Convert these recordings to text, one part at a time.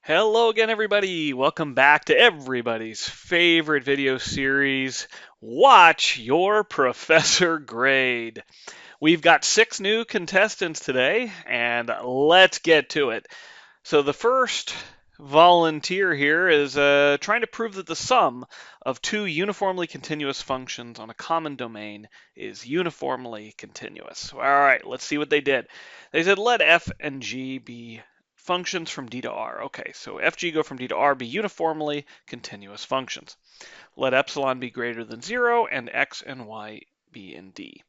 Hello again, everybody. Welcome back to everybody's favorite video series, Watch Your Professor Grade. We've got 6 new contestants today, and let's get to it. So the first volunteer here is trying to prove that the sum of two uniformly continuous functions on a common domain is uniformly continuous. All right, let's see what they did. They said let f and g be functions from D to R. Okay, so fg go from D to R, be uniformly continuous functions. Let epsilon be greater than 0 and x and y be in D.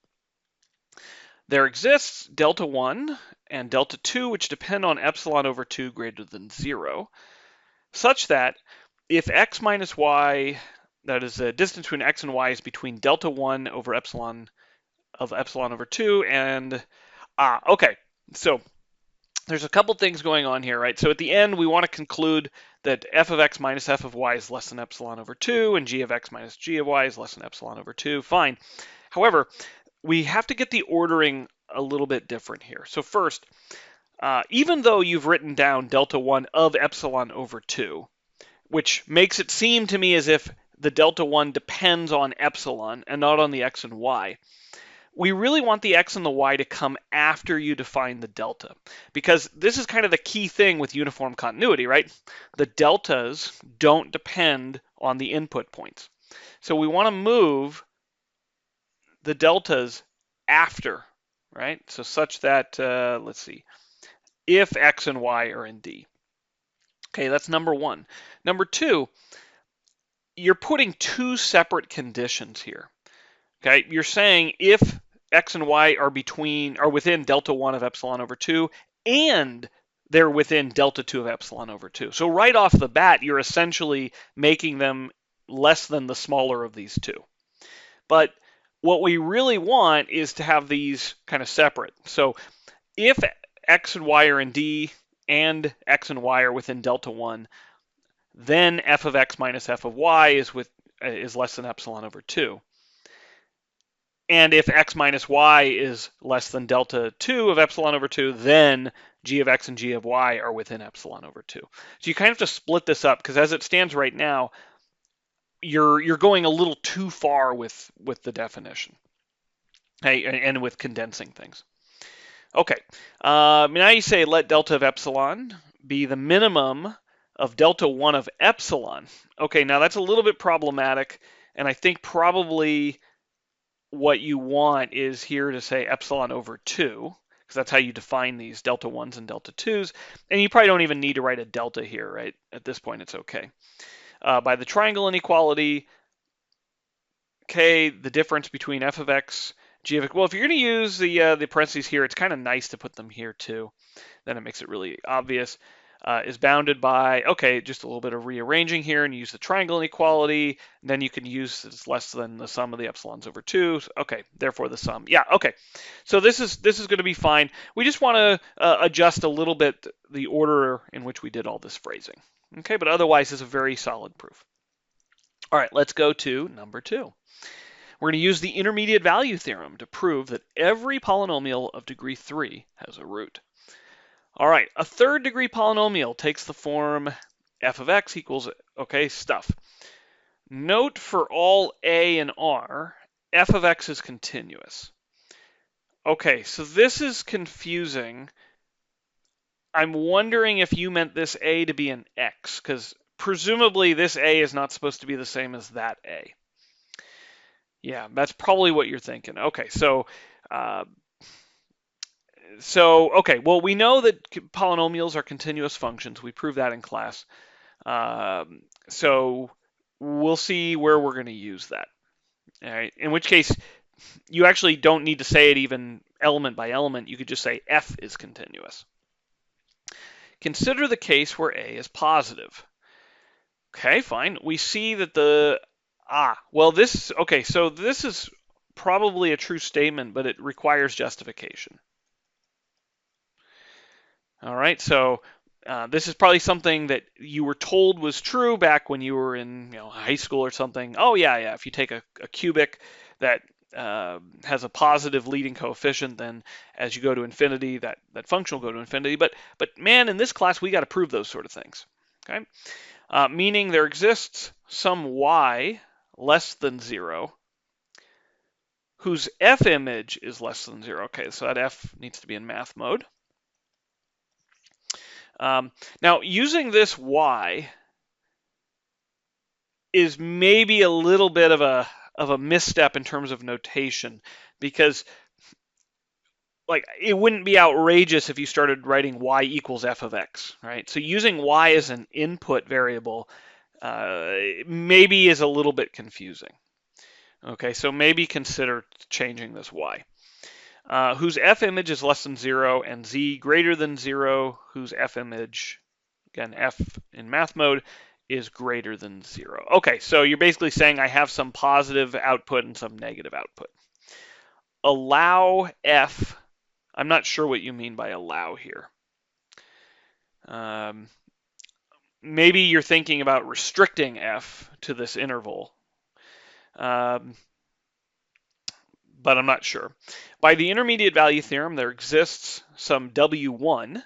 There exists delta 1 and delta 2 which depend on epsilon over 2 greater than 0, such that if x minus y, that is the distance between x and y, is between delta 1 over epsilon of epsilon over 2 and okay, so there's a couple things going on here, right? So at the end, we want to conclude that f of x minus f of y is less than epsilon over 2, and g of x minus g of y is less than epsilon over 2. Fine. However, we have to get the ordering a little bit different here. So first, even though you've written down delta 1 of epsilon over 2, which makes it seem to me as if the delta 1 depends on epsilon and not on the x and y, we really want the x and the y to come after you define the delta, because this is kind of the key thing with uniform continuity, right? The deltas don't depend on the input points. So we want to move the deltas after, right? So such that, let's see, if x and y are in D. Okay, that's number one. Number two, you're putting two separate conditions here. Okay, you're saying if x and y are within delta 1 of epsilon over 2 and they're within delta 2 of epsilon over 2. So right off the bat, you're essentially making them less than the smaller of these two. But what we really want is to have these kind of separate. So if x and y are in D and x and y are within delta 1, then f of x minus f of y is less than epsilon over 2. And if x minus y is less than delta 2 of epsilon over 2, then g of x and g of y are within epsilon over 2. So you kind of have to split this up, because as it stands right now, you're going a little too far with the definition, okay, and with condensing things. Okay, now you say let delta of epsilon be the minimum of delta 1 of epsilon. Okay, now that's a little bit problematic, and I think probably what you want is here to say epsilon over 2, because that's how you define these delta 1s and delta 2s. And you probably don't even need to write a delta here, right? At this point, it's okay. By the triangle inequality, okay, the difference between f of x, g of x. Well, if you're going to use the parentheses here, it's kind of nice to put them here too. Then it makes it really obvious. Is bounded by, okay, just a little bit of rearranging here, and use the triangle inequality. And then you can use it's less than the sum of the epsilons over 2. Okay, therefore the sum. Yeah, okay. So this is going to be fine. We just want to adjust a little bit the order in which we did all this phrasing. Okay, but otherwise it's a very solid proof. All right, let's go to number 2. We're going to use the intermediate value theorem to prove that every polynomial of degree 3 has a root. All right, a third degree polynomial takes the form f of x equals, okay, stuff. Note for all a and r, f of x is continuous. Okay, so this is confusing. I'm wondering if you meant this a to be an x, because presumably this a is not supposed to be the same as that a. Yeah, that's probably what you're thinking. Okay, okay, well, we know that polynomials are continuous functions. We proved that in class. So we'll see where we're going to use that. All right, in which case, you actually don't need to say it even element by element. You could just say f is continuous. Consider the case where a is positive. Okay, fine. We see that okay, so this is probably a true statement, but it requires justification. All right, so this is probably something that you were told was true back when you were in high school or something. Oh yeah, if you take a cubic that has a positive leading coefficient, then as you go to infinity, that function will go to infinity. But man, in this class, we got to prove those sort of things. Okay, meaning there exists some y less than 0 whose f image is less than 0. Okay, so that f needs to be in math mode. Now, using this y is maybe a little bit of a misstep in terms of notation, because like it wouldn't be outrageous if you started writing y equals f of x, right? So using y as an input variable maybe is a little bit confusing. Okay, so maybe consider changing this y. Whose f image is less than 0 and z greater than 0, whose f image, again, f in math mode, is greater than 0. Okay, so you're basically saying I have some positive output and some negative output. Allow f, I'm not sure what you mean by allow here. Maybe you're thinking about restricting f to this interval. But I'm not sure. By the intermediate value theorem, there exists some W1,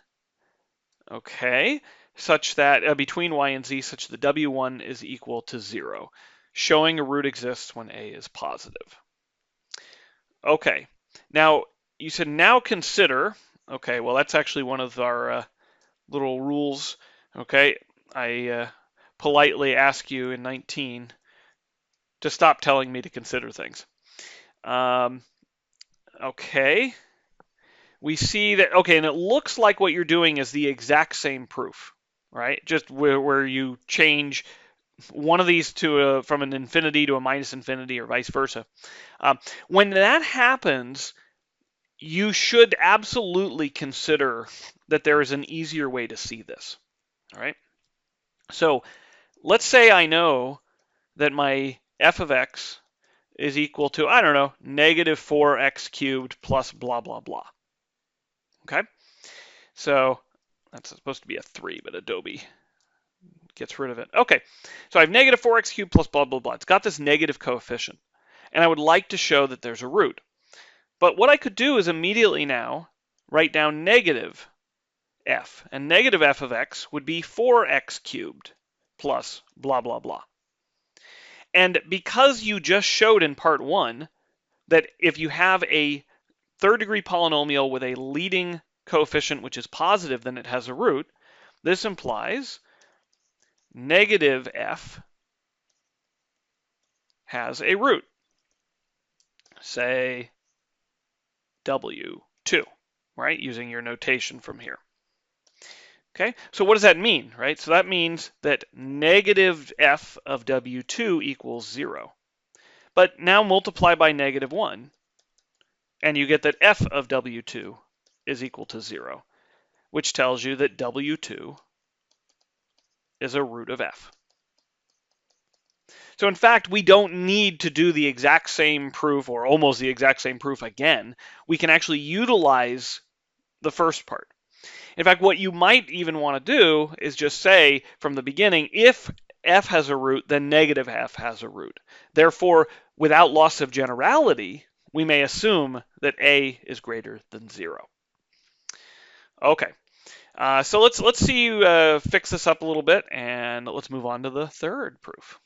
okay, such that between y and z, such that W1 is equal to 0, showing a root exists when a is positive. Okay, now you said now consider, okay, well that's actually one of our little rules, okay. I politely ask you in 19 to stop telling me to consider things. Okay, we see that, okay, and it looks like what you're doing is the exact same proof, right? Just where you change one of these to from an infinity to a minus infinity or vice versa. When that happens, you should absolutely consider that there is an easier way to see this, all right? So let's say I know that my f of x is equal to, I don't know, negative 4x cubed plus blah, blah, blah. Okay, so that's supposed to be a 3, but Adobe gets rid of it. Okay, so I have negative 4x cubed plus blah, blah, blah. It's got this negative coefficient, and I would like to show that there's a root. But what I could do is immediately now write down negative f, and negative f of x would be 4x cubed plus blah, blah, blah. And because you just showed in part 1 that if you have a third degree polynomial with a leading coefficient which is positive, then it has a root, this implies negative f has a root, say W2, right? Using your notation from here. Okay, so what does that mean, right? So that means that negative f of W2 equals 0. But now multiply by negative 1, and you get that f of W2 is equal to 0, which tells you that W2 is a root of f. So in fact, we don't need to do the exact same proof or almost the exact same proof again. We can actually utilize the first part. In fact, what you might even want to do is just say from the beginning, if f has a root, then negative f has a root. Therefore, without loss of generality, we may assume that a is greater than 0. Okay, so let's see you fix this up a little bit, and let's move on to the third proof.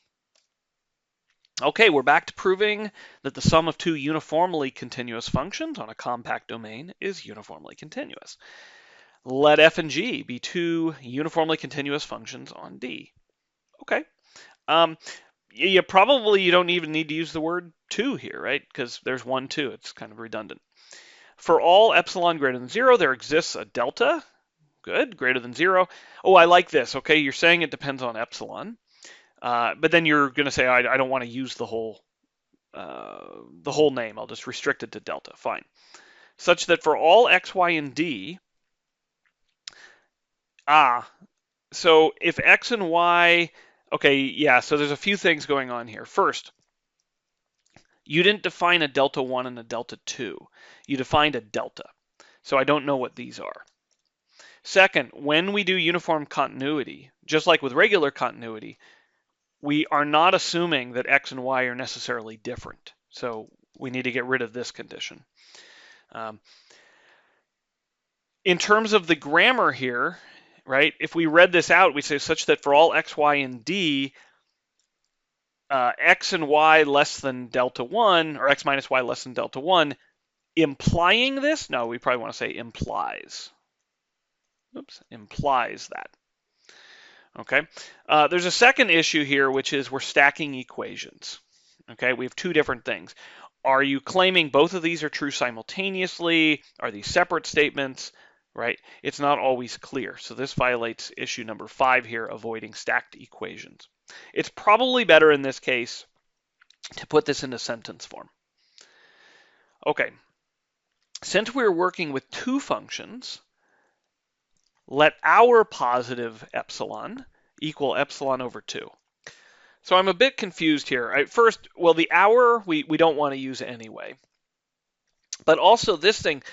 Okay, we're back to proving that the sum of two uniformly continuous functions on a compact domain is uniformly continuous. Let f and g be two uniformly continuous functions on D. Okay. You don't even need to use the word 2 here, right? Because there's 1, 2. It's kind of redundant. For all epsilon greater than 0, there exists a delta. Good, greater than 0. Oh, I like this. Okay, you're saying it depends on epsilon. But then you're going to say, I don't want to use the whole name. I'll just restrict it to delta. Fine. Such that for all x, y, and d, so if x and y, okay, yeah, so there's a few things going on here. First, you didn't define a delta 1 and a delta 2. You defined a delta. So I don't know what these are. Second, when we do uniform continuity, just like with regular continuity, we are not assuming that x and y are necessarily different. So we need to get rid of this condition. In terms of the grammar here, right? If we read this out, we say such that for all x, y, and d, x and y less than delta 1, or x minus y less than delta 1, implying this? No, we probably want to say implies. Oops, implies that. Okay. There's a second issue here, which is we're stacking equations. Okay, we have two different things. Are you claiming both of these are true simultaneously? Are these separate statements? Right? It's not always clear. So this violates issue number 5 here, avoiding stacked equations. It's probably better in this case to put this into sentence form. Okay. Since we're working with two functions, let our positive epsilon equal epsilon over 2. So I'm a bit confused here. First, well, the hour we don't want to use anyway. But also this thing,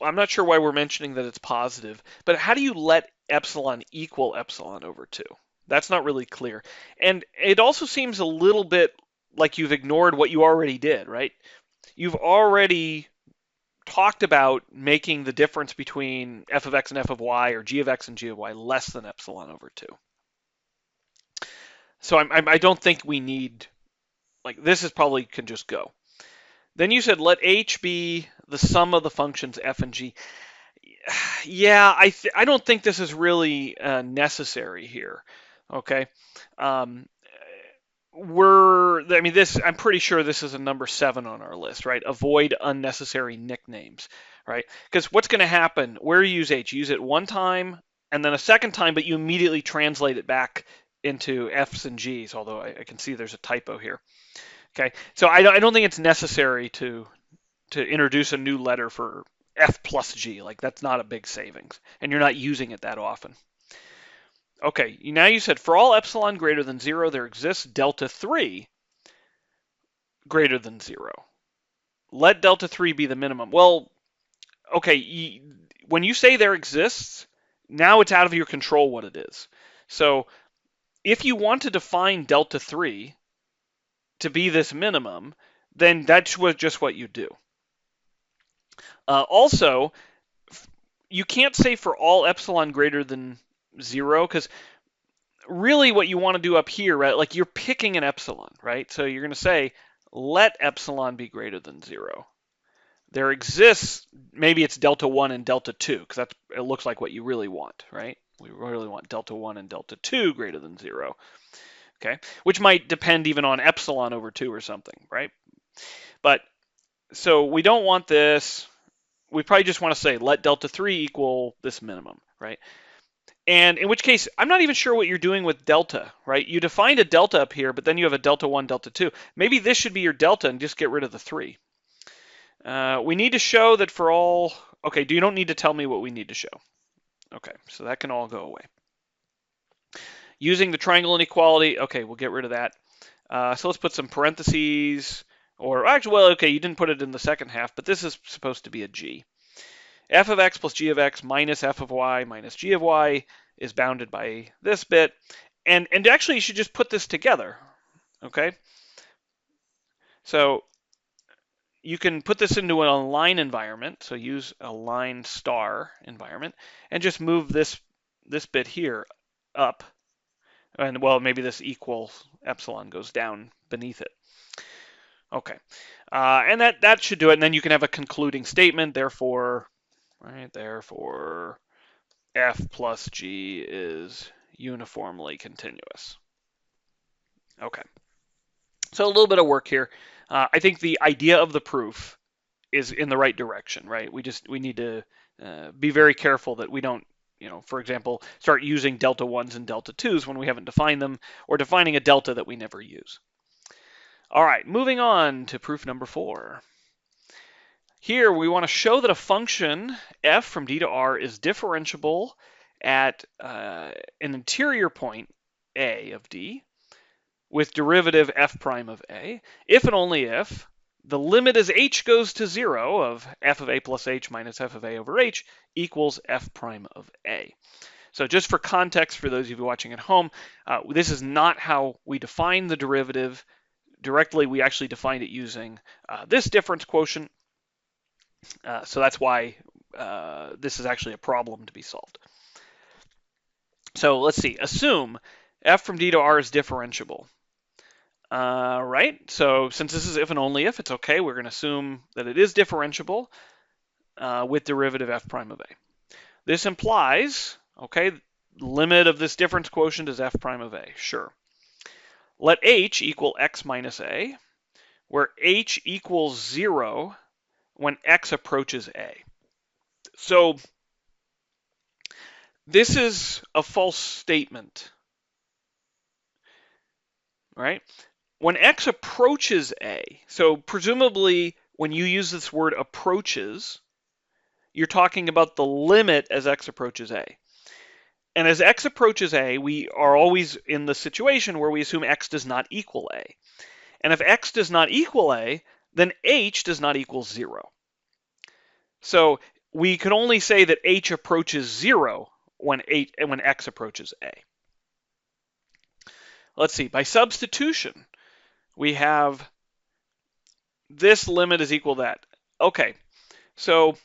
I'm not sure why we're mentioning that it's positive, but how do you let epsilon equal epsilon over 2? That's not really clear. And it also seems a little bit like you've ignored what you already did, right? You've already talked about making the difference between f of x and f of y, or g of x and g of y, less than epsilon over 2. So I don't think we need, like, this is probably can just go. Then you said let h be the sum of the functions f and g. Yeah, I don't think this is really necessary here. Okay. I'm pretty sure this is a number 7 on our list, right? Avoid unnecessary nicknames, right? Because what's going to happen, where you use h, you use it one time and then a second time, but you immediately translate it back into f's and g's, although I can see there's a typo here. Okay, so I don't think it's necessary to introduce a new letter for f plus g. Like, that's not a big savings, and you're not using it that often. Okay, now you said for all epsilon greater than 0, there exists delta 3 greater than 0. Let delta 3 be the minimum. Well, okay, when you say there exists, now it's out of your control what it is. So if you want to define delta 3 to be this minimum, then that's just what you do. Also, you can't say for all epsilon greater than 0, because really what you want to do up here, right, like you're picking an epsilon, right? So you're going to say let epsilon be greater than 0. There exists, maybe it's delta 1 and delta 2, because it looks like what you really want, right? We really want delta 1 and delta 2 greater than 0. Okay, which might depend even on epsilon over 2 or something, right? But so we don't want this. We probably just want to say let delta 3 equal this minimum, right? And in which case, I'm not even sure what you're doing with delta, right? You defined a delta up here, but then you have a delta 1, delta 2. Maybe this should be your delta and just get rid of the 3. We need to show that for all... Okay, you don't need to tell me what we need to show. Okay, so that can all go away. Using the triangle inequality, okay, we'll get rid of that. So let's put some parentheses, or actually, well, okay, you didn't put it in the second half, but this is supposed to be a g. F of x plus g of x minus f of y minus g of y is bounded by this bit. And actually, you should just put this together, okay? So you can put this into an align environment, so use align star environment, and just move this bit here up. And well, maybe this equal epsilon goes down beneath it. Okay, and that should do it. And then you can have a concluding statement. Therefore, right? Therefore, f plus g is uniformly continuous. Okay, so a little bit of work here. I think the idea of the proof is in the right direction, right? We need to be very careful that we don't, for example, start using delta 1s and delta 2s when we haven't defined them, or defining a delta that we never use. All right, moving on to proof number 4. Here we want to show that a function f from d to r is differentiable at an interior point a of d with derivative f prime of a, if and only if the limit as h goes to 0 of f of a plus h minus f of a over h equals f prime of a. So just for context, for those of you watching at home, this is not how we define the derivative directly. We actually defined it using this difference quotient. So that's why this is actually a problem to be solved. So let's see. Assume f from d to r is differentiable. Right? So since this is if and only if, it's okay. We're going to assume that it is differentiable with derivative f prime of a. This implies, okay, limit of this difference quotient is f prime of a. Sure. Let h equal x minus a, where h equals 0 when x approaches a. So this is a false statement, right? When x approaches a, so presumably when you use this word approaches, you're talking about the limit as x approaches a. And as x approaches a, we are always in the situation where we assume x does not equal a. And if x does not equal a, then h does not equal 0. So we can only say that h approaches 0 when x approaches a. Let's see, by substitution, we have this limit is equal to that. Okay, so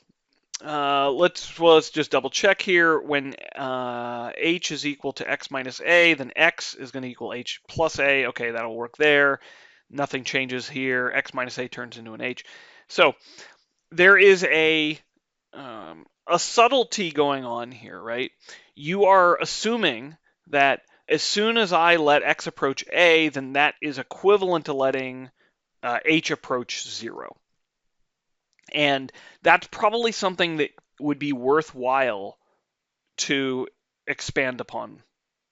let's just double check here. When h is equal to x minus a, then x is going to equal h plus a. Okay, that'll work there. Nothing changes here. X minus a turns into an h. So there is a subtlety going on here, right? You are assuming that as soon as I let x approach a, then that is equivalent to letting h approach 0. And that's probably something that would be worthwhile to expand upon,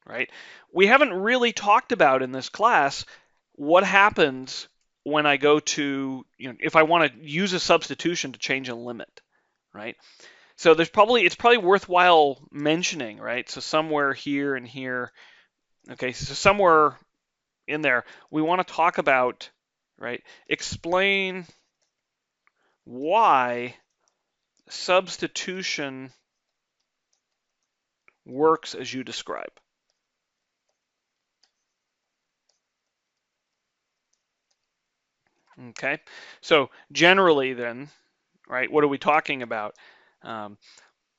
right? We haven't really talked about in this class what happens when I go to, if I want to use a substitution to change a limit, right? So it's probably worthwhile mentioning, right? So somewhere here and here, okay, so somewhere in there, we want to talk about, right? Explain why substitution works as you describe. Okay, so generally then, right, what are we talking about?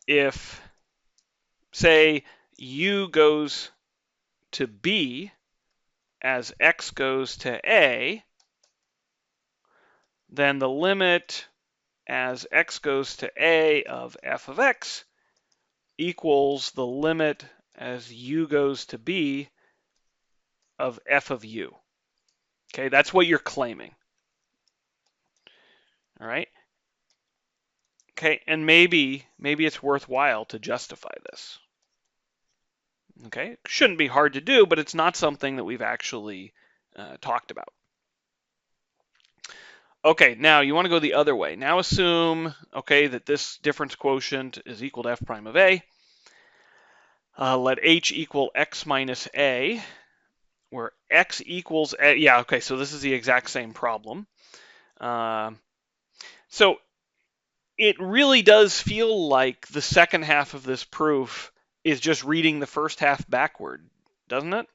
If, say, u goes to b as x goes to a, then the limit as x goes to a of f of x equals the limit as u goes to b of f of u. Okay, that's what you're claiming. All right. Okay, and maybe it's worthwhile to justify this. Okay, shouldn't be hard to do, but it's not something that we've actually talked about. Okay, now you want to go the other way. Now assume, okay, that this difference quotient is equal to f prime of a. Let h equal x minus a, where x equals a. Yeah, okay, so this is the exact same problem. So it really does feel like the second half of this proof is just reading the first half backward, doesn't it?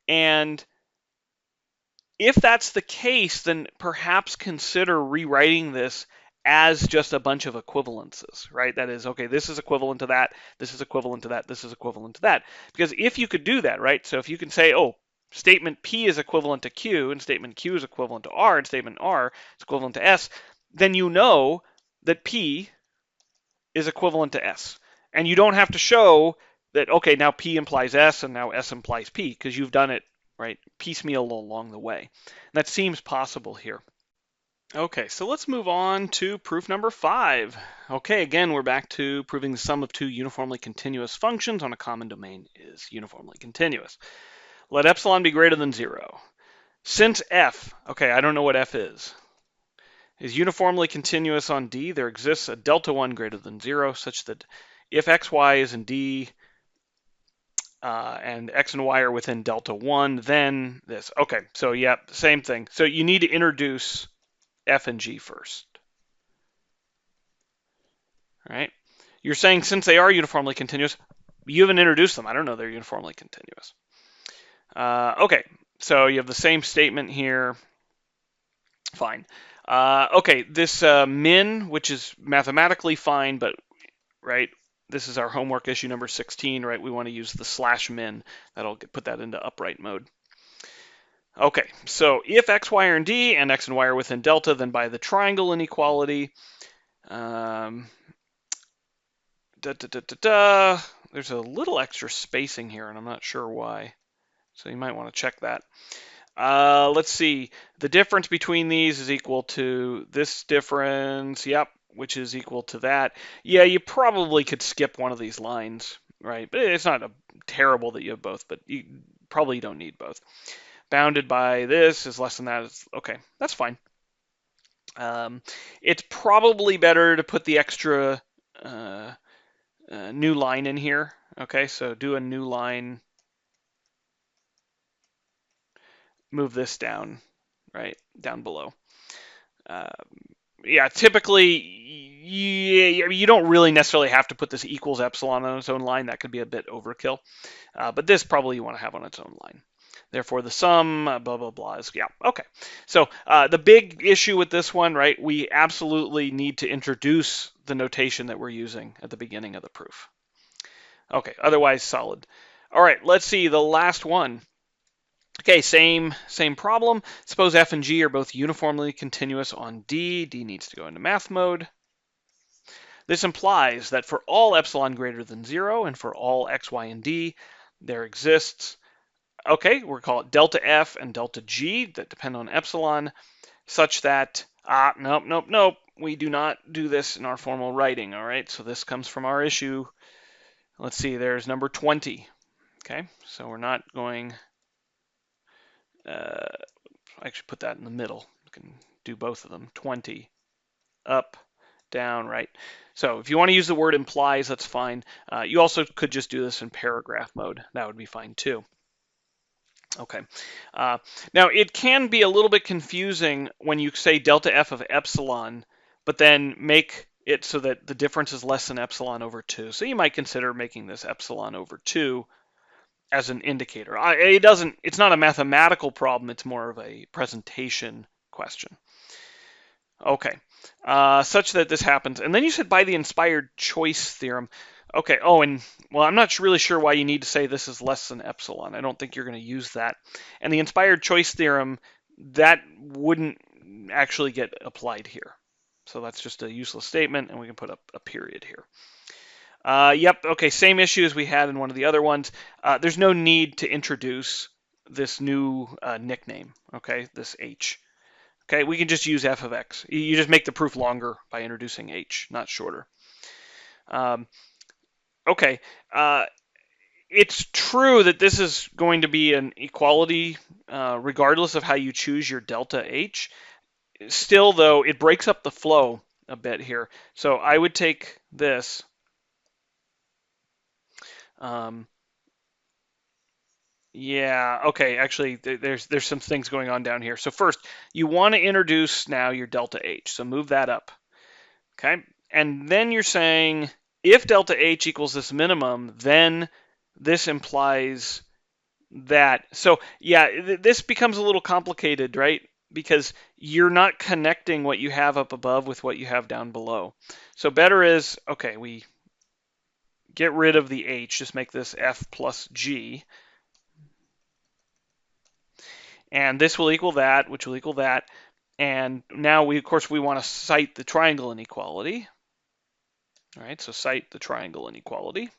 And if that's the case, then perhaps consider rewriting this as just a bunch of equivalences, right? That is, okay, this is equivalent to that, this is equivalent to that, this is equivalent to that. Because if you could do that, right? So if you can say, oh, statement P is equivalent to Q, and statement Q is equivalent to R, and statement R is equivalent to S, then you know that P is equivalent to S. And you don't have to show that, okay, now P implies S and now S implies P, because you've done it, right, piecemeal along the way. And that seems possible here. Okay, so let's move on to proof number 5. Okay, again, we're back to proving the sum of two uniformly continuous functions on a common domain is uniformly continuous. Let epsilon be greater than 0. Since f, okay, I don't know what f is uniformly continuous on D, there exists a delta 1 greater than 0, such that if xy is in D and x and y are within delta 1, then this. Okay, so yeah, same thing. So you need to introduce f and g first. All right? You're saying since they are uniformly continuous, you haven't introduced them. I don't know they're uniformly continuous. Okay, so you have the same statement here. Fine. Okay, this min, which is mathematically fine, but right, this is our homework issue number 16, right? We want to use the /min. That'll put that into upright mode. Okay, so if x, y are in D and x and y are within delta, then by the triangle inequality, there's a little extra spacing here, and I'm not sure why. So you might want to check that. Let's see. The difference between these is equal to this difference. Yep, which is equal to that. Yeah, you probably could skip one of these lines, right? But it's not terrible that you have both, but you probably don't need both. Bounded by this is less than that. Okay, that's fine. It's probably better to put the extra new line in here. Okay, so do a new line. Move this down, right, down below. Yeah, typically, you don't really necessarily have to put this equals epsilon on its own line. That could be a bit overkill. But this probably you want to have on its own line. Therefore, the sum, blah, blah, blah, is, yeah, okay. So the big issue with this one, right, we absolutely need to introduce the notation that we're using at the beginning of the proof. Okay, otherwise solid. All right, let's see the last one. Okay, same problem. Suppose f and g are both uniformly continuous on D. D needs to go into math mode. This implies that for all epsilon greater than 0 and for all x, y, and D, there exists, okay, we'll call it delta f and delta g that depend on epsilon, such that, nope, we do not do this in our formal writing, all right? So this comes from our issue. Let's see, there's number 20, okay? So we're not going... I should put that in the middle. You can do both of them. 20, up, down, right. So if you want to use the word implies, that's fine. You also could just do this in paragraph mode. That would be fine too. Okay. Now it can be a little bit confusing when you say delta f of epsilon, but then make it so that the difference is less than epsilon over 2. So you might consider making this epsilon over 2 as an indicator. It's not a mathematical problem, it's more of a presentation question. Okay, such that this happens. And then you said by the inspired choice theorem. Okay, and well, I'm not really sure why you need to say this is less than epsilon. I don't think you're going to use that. And the inspired choice theorem, that wouldn't actually get applied here. So that's just a useless statement, and we can put up a period here. Yep, okay, same issue as we had in one of the other ones. There's no need to introduce this new nickname, okay, this h. Okay, we can just use f of x. You just make the proof longer by introducing h, not shorter. Okay, it's true that this is going to be an equality regardless of how you choose your delta h. Still, though, it breaks up the flow a bit here. So I would take this. Yeah, okay, actually, there's some things going on down here. So first, you want to introduce now your delta h, so move that up, okay? And then you're saying, if delta h equals this minimum, then this implies that. So yeah, this becomes a little complicated, right? Because you're not connecting what you have up above with what you have down below. So better is, okay, we get rid of the h, just make this f plus g. And this will equal that, which will equal that. And now of course, we want to cite the triangle inequality. All right, so cite the triangle inequality.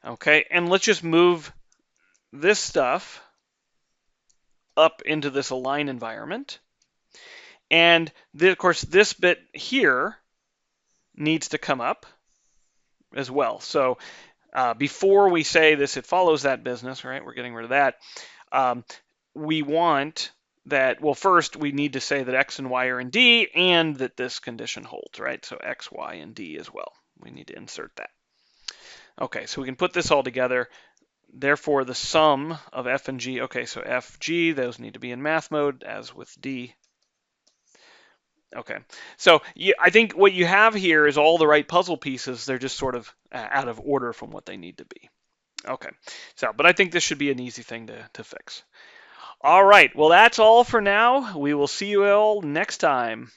Okay, and let's just move this stuff up into this align environment. And of course, this bit here needs to come up as well. So before we say this, it follows that business, right? We're getting rid of that. We want that, well, first we need to say that x and y are in D and that this condition holds, right? So x, y, and D as well. We need to insert that. Okay, so we can put this all together. Therefore, the sum of f and g, okay, so f, g, those need to be in math mode as with D. Okay, so I think what you have here is all the right puzzle pieces. They're just sort of out of order from what they need to be. Okay, so, but I think this should be an easy thing to fix. All right, well, that's all for now. We will see you all next time.